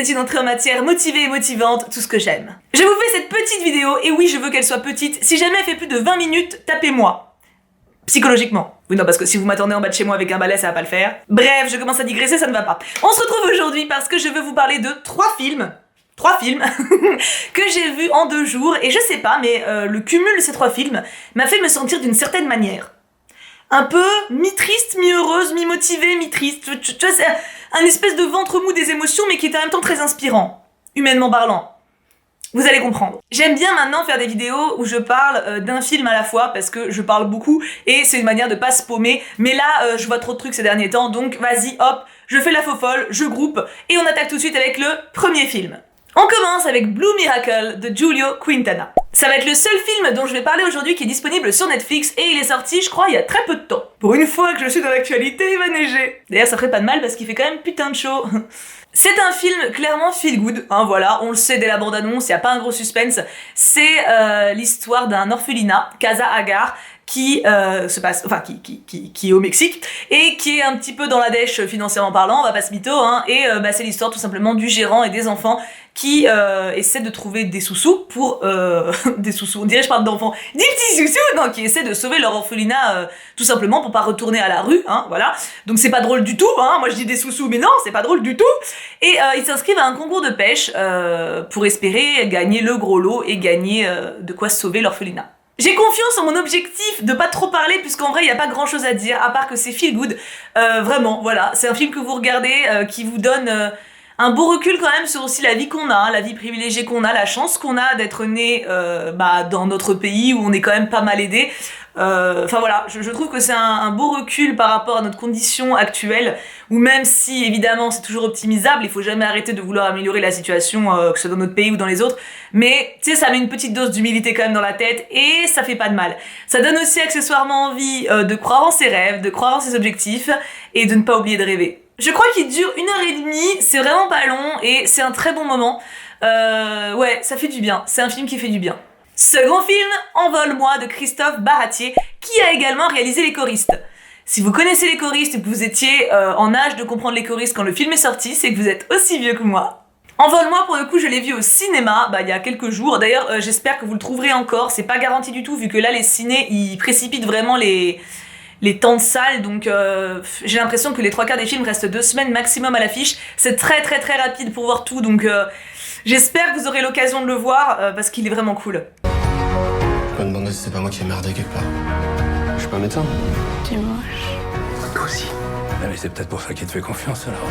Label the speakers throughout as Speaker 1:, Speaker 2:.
Speaker 1: c'est une entrée en matière motivée et motivante, tout ce que j'aime. Je vous fais cette petite vidéo, et oui, je veux qu'elle soit petite. Si jamais elle fait plus de 20 minutes, tapez-moi. Psychologiquement. Oui, non, parce que si vous m'attendez en bas de chez moi avec un balai, ça va pas le faire. Bref, je commence à digresser, ça ne va pas. On se retrouve aujourd'hui parce que je veux vous parler de 3 films que j'ai vus en 2 jours, et je sais pas, mais le cumul de ces 3 films m'a fait me sentir d'une certaine manière. Un peu mi-triste, mi-heureuse, mi-motivée, mi-triste. Tu vois, c'est un espèce de ventre mou des émotions, mais qui est en même temps très inspirant, humainement parlant. Vous allez comprendre. J'aime bien maintenant faire des vidéos où je parle d'un film à la fois, parce que je parle beaucoup, et c'est une manière de pas se paumer, mais là, je vois trop de trucs ces derniers temps, donc vas-y, hop, je fais la faux folle, je groupe, et on attaque tout de suite avec le premier film. On commence avec Blue Miracle de Giulio Quintana. Ça va être le seul film dont je vais parler aujourd'hui qui est disponible sur Netflix, et il est sorti, je crois, il y a très peu de temps. Pour une fois que je suis dans l'actualité, il va neiger. D'ailleurs, ça ferait pas de mal parce qu'il fait quand même putain de chaud. C'est un film clairement feel good, hein, voilà, on le sait dès la bande-annonce, y a pas un gros suspense. C'est l'histoire d'un orphelinat, Casa Agar, qui se passe, enfin qui est au Mexique et qui est un petit peu dans la dèche financièrement parlant, on va pas se mytho, hein, et c'est l'histoire tout simplement du gérant et des enfants qui essaient de trouver des sous-sous pour des sous-sous, on dirait je parle d'enfants, des petits sous-sous, non, qui essaient de sauver leur orphelinat tout simplement pour pas retourner à la rue, hein, voilà. Donc c'est pas drôle du tout, hein, moi je dis des sous-sous, mais non, c'est pas drôle du tout. Et ils s'inscrivent à un concours de pêche pour espérer gagner le gros lot et gagner de quoi sauver l'orphelinat. J'ai confiance en mon objectif de pas trop parler, puisqu'en vrai il y a pas grand chose à dire à part que c'est feel good. Vraiment, voilà, c'est un film que vous regardez qui vous donne un beau recul quand même sur aussi la vie qu'on a, la vie privilégiée qu'on a, la chance qu'on a d'être né dans notre pays où on est quand même pas mal aidé. Enfin voilà, je trouve que c'est un beau recul par rapport à notre condition actuelle, où même si évidemment c'est toujours optimisable, il faut jamais arrêter de vouloir améliorer la situation, que ce soit dans notre pays ou dans les autres, mais tu sais, ça met une petite dose d'humilité quand même dans la tête, et ça fait pas de mal. Ça donne aussi accessoirement envie de croire en ses rêves, de croire en ses objectifs, et de ne pas oublier de rêver. Je crois qu'il dure 1h30, c'est vraiment pas long, et c'est un très bon moment. Ouais, ça fait du bien, c'est un film qui fait du bien. Second film, Envole-moi de Christophe Baratier, qui a également réalisé Les Choristes. Si vous connaissez Les Choristes et que vous étiez en âge de comprendre Les Choristes quand le film est sorti, c'est que vous êtes aussi vieux que moi. Envole-moi, pour le coup, je l'ai vu au cinéma, il y a quelques jours. D'ailleurs, j'espère que vous le trouverez encore. C'est pas garanti du tout, vu que là, les cinés, ils précipitent vraiment les temps de salle, donc j'ai l'impression que les 3/4 des films restent 2 semaines maximum à l'affiche. C'est très très très rapide pour voir tout, donc j'espère que vous aurez l'occasion de le voir, parce qu'il est vraiment cool.
Speaker 2: Je me demandais si c'est pas moi qui ai merdé quelque part. Je suis pas médecin.
Speaker 3: T'es moche.
Speaker 2: Toi aussi.
Speaker 4: Ah mais c'est peut-être pour ça qu'il te fait confiance alors.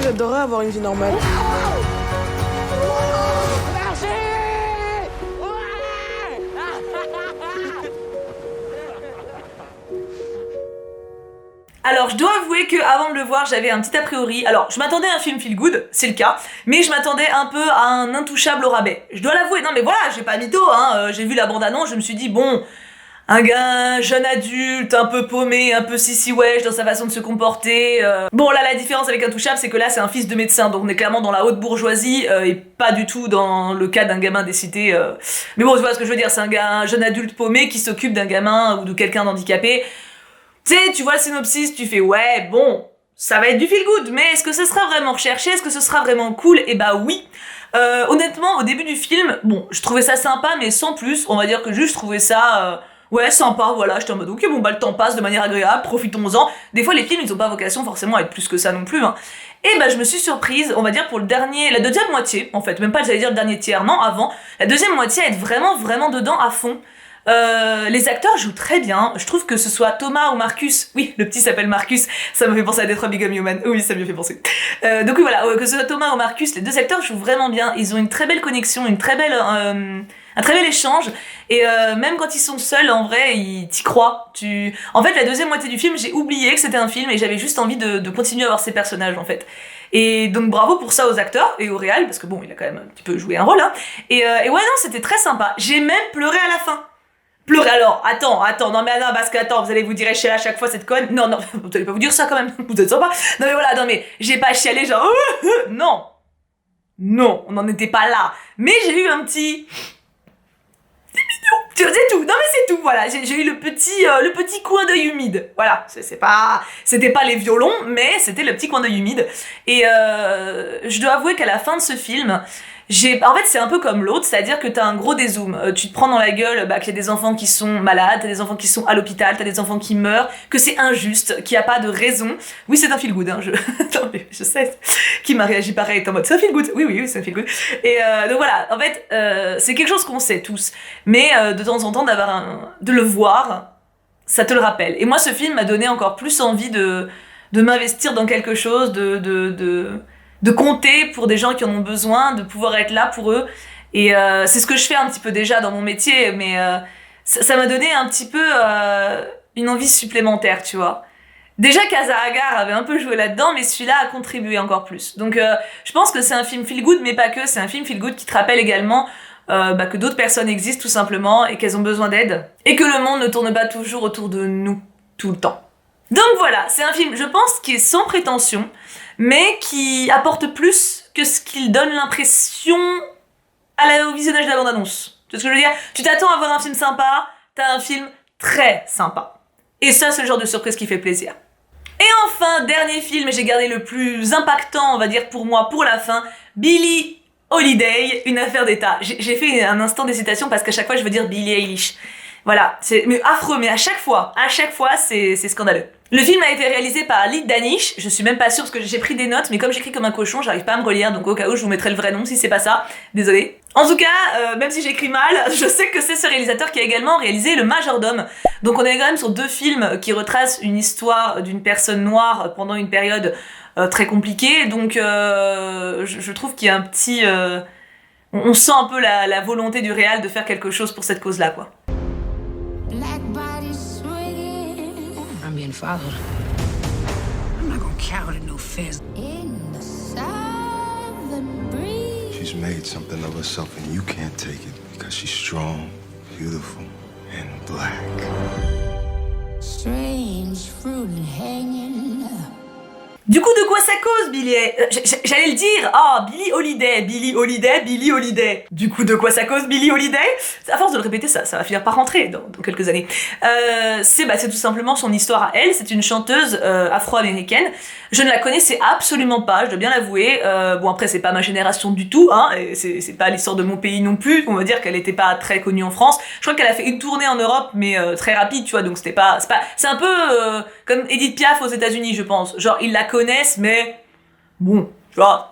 Speaker 3: J'adorerais avoir une vie normale.
Speaker 1: Alors, je dois avouer que avant de le voir, j'avais un petit a priori. Alors, je m'attendais à un film feel good, c'est le cas, mais je m'attendais un peu à un intouchable au rabais. Je dois l'avouer, non mais voilà, j'ai pas mytho, hein, j'ai vu la bande-annonce, je me suis dit, bon, un gars, jeune adulte, un peu paumé, un peu sissi-wesh dans sa façon de se comporter. Bon, là, la différence avec Intouchable, c'est que là, c'est un fils de médecin, donc on est clairement dans la haute bourgeoisie, et pas du tout dans le cas d'un gamin des cités. Mais bon, tu vois ce que je veux dire, c'est un jeune adulte paumé qui s'occupe d'un gamin ou de quelqu'un d'handicapé. Tu sais, tu vois le synopsis, tu fais ouais, bon, ça va être du feel good, mais est-ce que ce sera vraiment recherché, est-ce que ce sera vraiment cool? Et bah oui. Honnêtement, au début du film, bon, je trouvais ça sympa, mais sans plus, on va dire que juste je trouvais ça, ouais, sympa, voilà, j'étais en mode ok, bon bah le temps passe de manière agréable, profitons-en. Des fois les films, ils ont pas vocation forcément à être plus que ça non plus, hein. Et bah je me suis surprise, on va dire pour la deuxième moitié, en fait, même pas j'allais dire le dernier tiers, non, avant, la deuxième moitié à être vraiment, vraiment dedans à fond. Les acteurs jouent très bien, je trouve que ce soit Thomas ou Marcus, oui, le petit s'appelle Marcus, ça me fait penser à Detroit Become Human, oui, ça me fait penser. Donc oui, voilà, que ce soit Thomas ou Marcus, les 2 acteurs jouent vraiment bien, ils ont une très belle connexion, un très bel échange, et même quand ils sont seuls, en vrai, t'y crois. En fait, la deuxième moitié du film, j'ai oublié que c'était un film, et j'avais juste envie de continuer à voir ces personnages, en fait. Et donc bravo pour ça aux acteurs, et au réal, parce que bon, il a quand même un petit peu joué un rôle, hein. Et ouais, non, c'était très sympa, j'ai même pleuré à la fin. Pleurer alors, attends, non mais non, parce que attends, vous allez vous dire chialer à chaque fois cette conne, non, vous allez pas vous dire ça quand même, vous êtes sympa, non mais voilà, non mais, j'ai pas chialé genre, non, on n'en était pas là, mais j'ai eu un petit, c'est mignon, C'est tout, non mais c'est tout, voilà, j'ai eu le petit coin d'œil humide, voilà, c'était pas les violons, mais c'était le petit coin d'œil humide, et je dois avouer qu'à la fin de ce film, en fait c'est un peu comme l'autre, c'est-à-dire que t'as un gros dézoom, tu te prends dans la gueule qu'il y a des enfants qui sont malades, t'as des enfants qui sont à l'hôpital, t'as des enfants qui meurent, que c'est injuste, qu'il n'y a pas de raison. Oui c'est un feel good, hein, non, mais je sais, qui m'a réagi pareil, en mode c'est un feel good, oui c'est un feel good, et donc voilà, en fait c'est quelque chose qu'on sait tous, mais de temps en temps de le voir, ça te le rappelle, et moi ce film m'a donné encore plus envie de m'investir dans quelque chose, de compter pour des gens qui en ont besoin, de pouvoir être là pour eux. Et c'est ce que je fais un petit peu déjà dans mon métier, mais ça m'a donné un petit peu une envie supplémentaire, tu vois. Déjà Casa Agar avait un peu joué là-dedans, mais celui-là a contribué encore plus. Donc je pense que c'est un film feel good, mais pas que, c'est un film feel good qui te rappelle également que d'autres personnes existent tout simplement, et qu'elles ont besoin d'aide, et que le monde ne tourne pas toujours autour de nous, tout le temps. Donc voilà, c'est un film, je pense, qui est sans prétention, mais qui apporte plus que ce qu'il donne l'impression au visionnage de la bande-annonce. Tu vois ce que je veux dire? Tu t'attends à voir un film sympa, t'as un film très sympa. Et ça, c'est le genre de surprise qui fait plaisir. Et enfin, dernier film, j'ai gardé le plus impactant, on va dire pour moi, pour la fin, Billie Holiday, une affaire d'état. J'ai fait un instant d'hésitation parce qu'à chaque fois, je veux dire Billie Eilish. Voilà, c'est affreux, mais à chaque fois, c'est scandaleux. Le film a été réalisé par Lid Danish, je suis même pas sûre parce que j'ai pris des notes, mais comme j'écris comme un cochon, j'arrive pas à me relire, donc au cas où je vous mettrai le vrai nom si c'est pas ça, désolé. En tout cas, même si j'écris mal, je sais que c'est ce réalisateur qui a également réalisé Le Majordome. Donc on est quand même sur deux films qui retracent une histoire d'une personne noire pendant une période très compliquée, donc je trouve qu'il y a un petit... on sent un peu la volonté du réal de faire quelque chose pour cette cause-là, quoi.
Speaker 5: I'm being followed. I'm not gonna cower to no fears.
Speaker 6: She's made something of herself and you can't take it because she's strong, beautiful, and black.
Speaker 5: Strange fruit hanging.
Speaker 1: Du coup, de quoi ça cause, Billie? J'allais le dire. Ah, Billie Holiday, Billie Holiday, Billie Holiday. Du coup, de quoi ça cause, Billie Holiday? À force de le répéter, ça va finir par rentrer dans quelques années. C'est tout simplement son histoire à elle. C'est une chanteuse afro-américaine. Je ne la connaissais absolument pas, je dois bien l'avouer. Bon, après, c'est pas ma génération du tout, hein. Et c'est pas l'histoire de mon pays non plus. On va dire qu'elle était pas très connue en France. Je crois qu'elle a fait une tournée en Europe, mais très rapide, tu vois. Donc c'est un peu comme Edith Piaf aux États-Unis, je pense. Genre, ils la connaissent, mais bon, tu vois,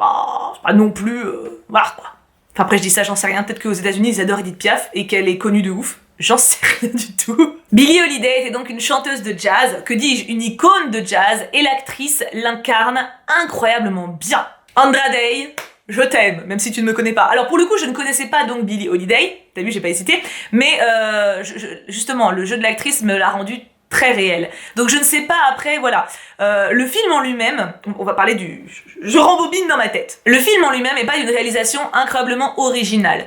Speaker 1: c'est pas non plus... voilà, quoi. Enfin, après, je dis ça, j'en sais rien. Peut-être qu'aux États-Unis ils adorent Edith Piaf et qu'elle est connue de ouf. J'en sais rien du tout. Billie Holiday était donc une chanteuse de jazz, que dis-je, une icône de jazz, et l'actrice l'incarne incroyablement bien. Andra Day, je t'aime, même si tu ne me connais pas. Alors pour le coup, je ne connaissais pas donc Billie Holiday, t'as vu, j'ai pas hésité, mais justement, le jeu de l'actrice me l'a rendu très réel. Donc je ne sais pas après, voilà. Le film en lui-même, on va parler du... Je rembobine dans ma tête. Le film en lui-même n'est pas une réalisation incroyablement originale.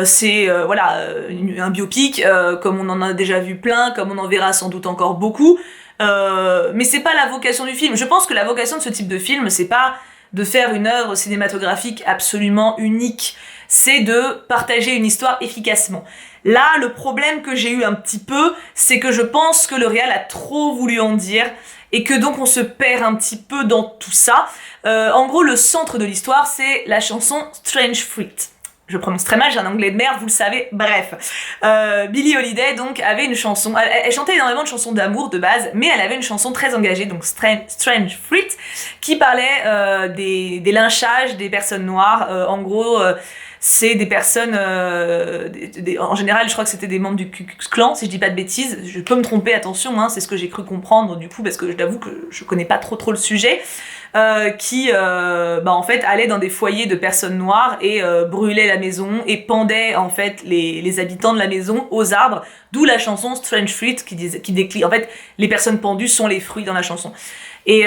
Speaker 1: C'est un biopic, comme on en a déjà vu plein, comme on en verra sans doute encore beaucoup. Mais c'est pas la vocation du film. Je pense que la vocation de ce type de film, c'est pas de faire une œuvre cinématographique absolument unique. C'est de partager une histoire efficacement. Là, le problème que j'ai eu un petit peu, c'est que je pense que le réal a trop voulu en dire et que donc on se perd un petit peu dans tout ça. En gros, le centre de l'histoire, c'est la chanson Strange Fruit. Je prononce très mal, j'ai un anglais de merde, vous le savez, bref. Billie Holiday, donc, avait une chanson... Elle chantait énormément de chansons d'amour, de base, mais elle avait une chanson très engagée, donc Strange Fruit, qui parlait des lynchages des personnes noires. En gros... c'est des personnes, en général je crois que c'était des membres du Ku Klux Klan, si je dis pas de bêtises, je peux me tromper, attention, hein, c'est ce que j'ai cru comprendre du coup, parce que je t'avoue que je connais pas trop le sujet, qui en fait allaient dans des foyers de personnes noires et brûlaient la maison et pendaient en fait les habitants de la maison aux arbres, d'où la chanson Strange Fruit qui décline, en fait les personnes pendues sont les fruits dans la chanson. Et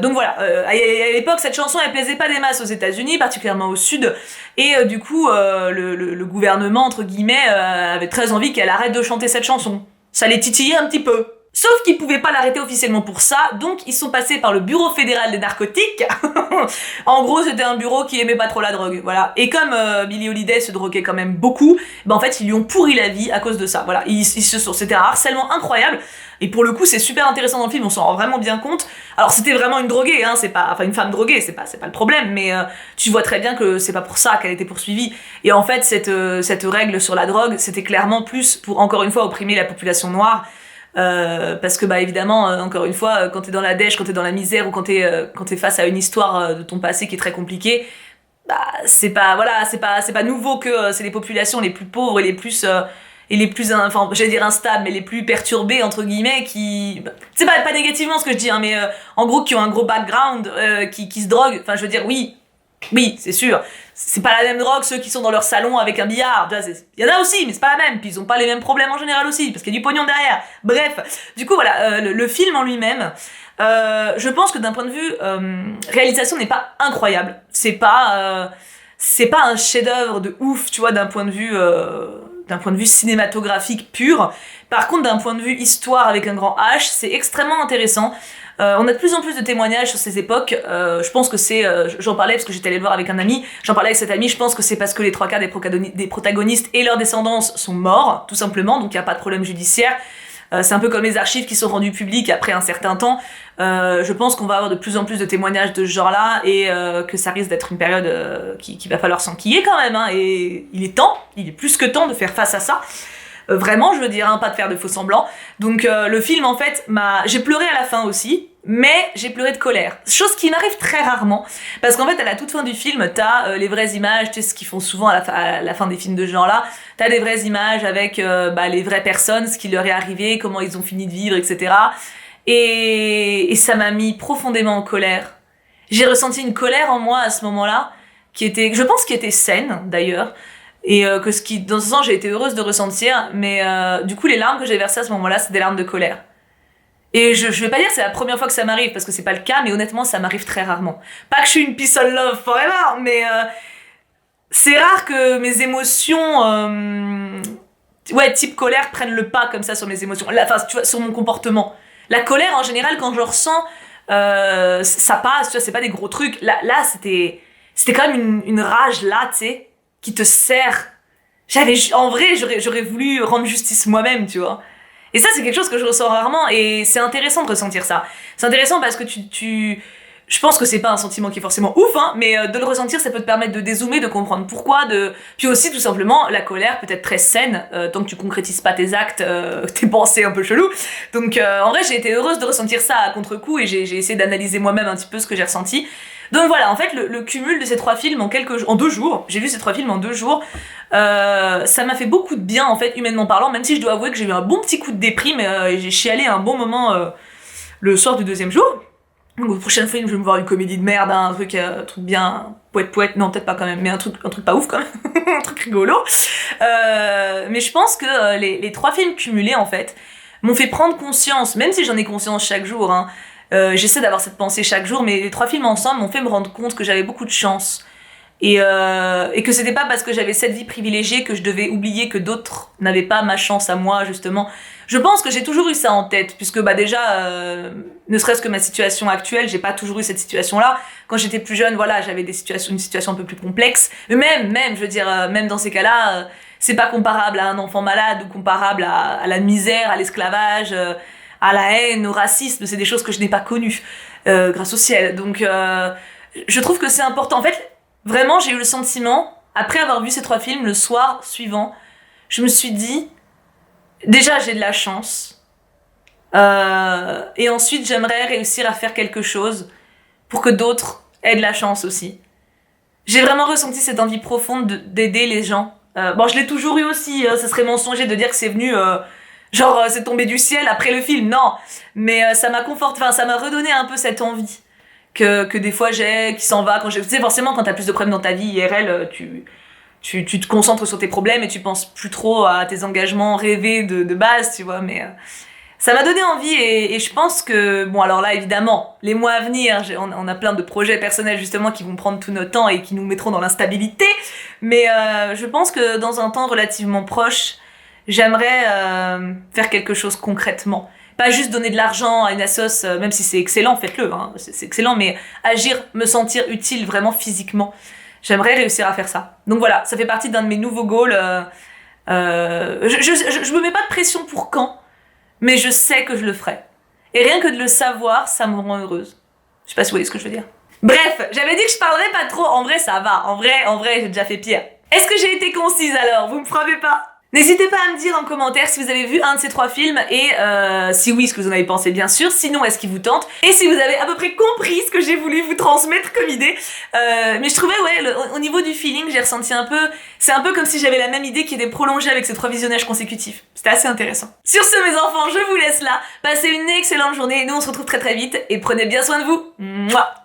Speaker 1: donc voilà, à l'époque cette chanson elle plaisait pas des masses aux États-Unis, particulièrement au sud, et du coup le gouvernement entre guillemets avait très envie qu'elle arrête de chanter cette chanson. Ça les titillait un petit peu. Sauf qu'ils pouvaient pas l'arrêter officiellement pour ça, donc ils sont passés par le Bureau fédéral des narcotiques. En gros, c'était un bureau qui aimait pas trop la drogue, voilà. Et comme Billie Holiday se droguait quand même beaucoup, en fait, ils lui ont pourri la vie à cause de ça, voilà. C'était un harcèlement incroyable. Et pour le coup, c'est super intéressant dans le film, on s'en rend vraiment bien compte. Alors, c'était vraiment une droguée, hein, c'est pas, enfin, une femme droguée, c'est pas le problème, mais tu vois très bien que c'est pas pour ça qu'elle était poursuivie. Et en fait, cette règle sur la drogue, c'était clairement plus pour, encore une fois, opprimer la population noire. Parce que évidemment encore une fois quand t'es dans la dèche, quand t'es dans la misère ou quand t'es face à une histoire de ton passé qui est très compliquée, c'est pas nouveau que c'est les populations les plus pauvres et les plus enfin j'allais dire instables mais les plus perturbées entre guillemets qui c'est pas négativement ce que je dis hein, mais en gros qui ont un gros background qui se droguent, enfin je veux dire oui c'est sûr, c'est pas la même drogue ceux qui sont dans leur salon avec un billard, il y en a aussi mais c'est pas la même, puis ils ont pas les mêmes problèmes en général aussi parce qu'il y a du pognon derrière. Bref, du coup voilà, le film en lui-même, je pense que d'un point de vue réalisation n'est pas incroyable, c'est pas un chef-d'œuvre de ouf, tu vois, d'un point de vue cinématographique pur. Par contre, d'un point de vue histoire avec un grand H, c'est extrêmement intéressant. On a de plus en plus de témoignages sur ces époques. Je pense que c'est... j'en parlais parce que j'étais allée le voir avec un ami. J'en parlais avec cet ami. Je pense que c'est parce que les 3/4 des protagonistes et leurs descendants sont morts, tout simplement. Donc il n'y a pas de problème judiciaire. C'est un peu comme les archives qui sont rendues publiques après un certain temps. Je pense qu'on va avoir de plus en plus de témoignages de ce genre-là et que ça risque d'être une période qu'il va falloir s'enquiller quand même. Hein, et il est plus que temps de faire face à ça. Vraiment, je veux dire, hein, pas de faire de faux semblants. Donc le film, en fait, j'ai pleuré à la fin aussi, mais j'ai pleuré de colère. Chose qui m'arrive très rarement, parce qu'en fait, à la toute fin du film, t'as les vraies images, tu sais ce qu'ils font souvent à la fin des films de ce genre-là, t'as des vraies images avec les vraies personnes, ce qui leur est arrivé, comment ils ont fini de vivre, etc. Et ça m'a mis profondément en colère. J'ai ressenti une colère en moi à ce moment-là, je pense, qui était saine, d'ailleurs, et dans ce sens j'ai été heureuse de ressentir, mais du coup les larmes que j'ai versées à ce moment-là c'est des larmes de colère. Et je vais pas dire que c'est la première fois que ça m'arrive parce que c'est pas le cas, mais honnêtement ça m'arrive très rarement. Pas que je suis une peace and love forever, mais c'est rare que mes émotions type colère prennent le pas comme ça sur mes émotions, enfin tu vois, sur mon comportement. La colère en général quand je ressens ça passe, tu vois, c'est pas des gros trucs. Là c'était quand même une rage là, tu sais, qui te serre. En vrai, j'aurais voulu rendre justice moi-même, tu vois. Et ça, c'est quelque chose que je ressens rarement, et c'est intéressant de ressentir ça. C'est intéressant parce que je pense que c'est pas un sentiment qui est forcément ouf, hein, mais de le ressentir, ça peut te permettre de dézoomer, de comprendre pourquoi, puis aussi, tout simplement, la colère peut être très saine, tant que tu concrétises pas tes actes, tes pensées un peu cheloues. Donc, en vrai, j'ai été heureuse de ressentir ça à contre-coup, et j'ai essayé d'analyser moi-même un petit peu ce que j'ai ressenti. Donc voilà, en fait, le cumul de ces 3 films en 2 jours, j'ai vu ces 3 films en 2 jours, ça m'a fait beaucoup de bien, en fait, humainement parlant, même si je dois avouer que j'ai eu un bon petit coup de déprime, et j'ai chialé un bon moment le soir du 2e jour. Donc au prochain film, je vais me voir une comédie de merde, hein, un truc bien poète, non peut-être pas quand même, mais un truc pas ouf quand même, un truc rigolo. Mais je pense que les 3 films cumulés, en fait, m'ont fait prendre conscience, même si j'en ai conscience chaque jour, hein, j'essaie d'avoir cette pensée chaque jour, mais les 3 films ensemble m'ont fait me rendre compte que j'avais beaucoup de chance. Et que c'était pas parce que j'avais cette vie privilégiée que je devais oublier que d'autres n'avaient pas ma chance à moi, justement. Je pense que j'ai toujours eu ça en tête, puisque déjà, ne serait-ce que ma situation actuelle, j'ai pas toujours eu cette situation-là. Quand j'étais plus jeune, voilà, j'avais une situation un peu plus complexe. Mais même, je veux dire, même dans ces cas-là, c'est pas comparable à un enfant malade ou comparable à la misère, à l'esclavage, à la haine, au racisme. C'est des choses que je n'ai pas connues, grâce au ciel. Donc, je trouve que c'est important. En fait, vraiment, j'ai eu le sentiment, après avoir vu ces 3 films, le soir suivant, je me suis dit, déjà j'ai de la chance, et ensuite j'aimerais réussir à faire quelque chose pour que d'autres aient de la chance aussi. J'ai vraiment ressenti cette envie profonde d'aider les gens. Bon, je l'ai toujours eu aussi, ça serait mensonger de dire que c'est venu, c'est tombé du ciel après le film, non. Mais ça m'a conforté, enfin ça m'a redonné un peu cette envie que des fois j'ai, qui s'en va, tu sais, forcément quand t'as plus de problèmes dans ta vie IRL, tu te concentres sur tes problèmes et tu penses plus trop à tes engagements rêvés de base, tu vois, mais ça m'a donné envie et je pense que, bon alors là évidemment, les mois à venir, on a plein de projets personnels justement qui vont prendre tout notre temps et qui nous mettront dans l'instabilité, mais je pense que dans un temps relativement proche, j'aimerais faire quelque chose concrètement. Pas juste donner de l'argent à une assos, même si c'est excellent, faites-le, hein, c'est excellent, mais agir, me sentir utile vraiment physiquement. J'aimerais réussir à faire ça. Donc voilà, ça fait partie d'un de mes nouveaux goals. Je me mets pas de pression pour quand, mais je sais que je le ferai. Et rien que de le savoir, ça me rend heureuse. Je sais pas si vous voyez ce que je veux dire. Bref, j'avais dit que je parlerais pas trop, en vrai ça va, en vrai j'ai déjà fait pire. Est-ce que j'ai été concise alors? Vous me frappez pas? N'hésitez pas à me dire en commentaire si vous avez vu un de ces 3 films et si oui, ce que vous en avez pensé bien sûr, sinon est-ce qu'il vous tente et si vous avez à peu près compris ce que j'ai voulu vous transmettre comme idée. Mais je trouvais, ouais, au niveau du feeling, j'ai ressenti un peu, c'est un peu comme si j'avais la même idée qui était prolongée avec ces 3 visionnages consécutifs. C'était assez intéressant. Sur ce mes enfants, je vous laisse là, passez une excellente journée et nous on se retrouve très vite et prenez bien soin de vous. Mouah.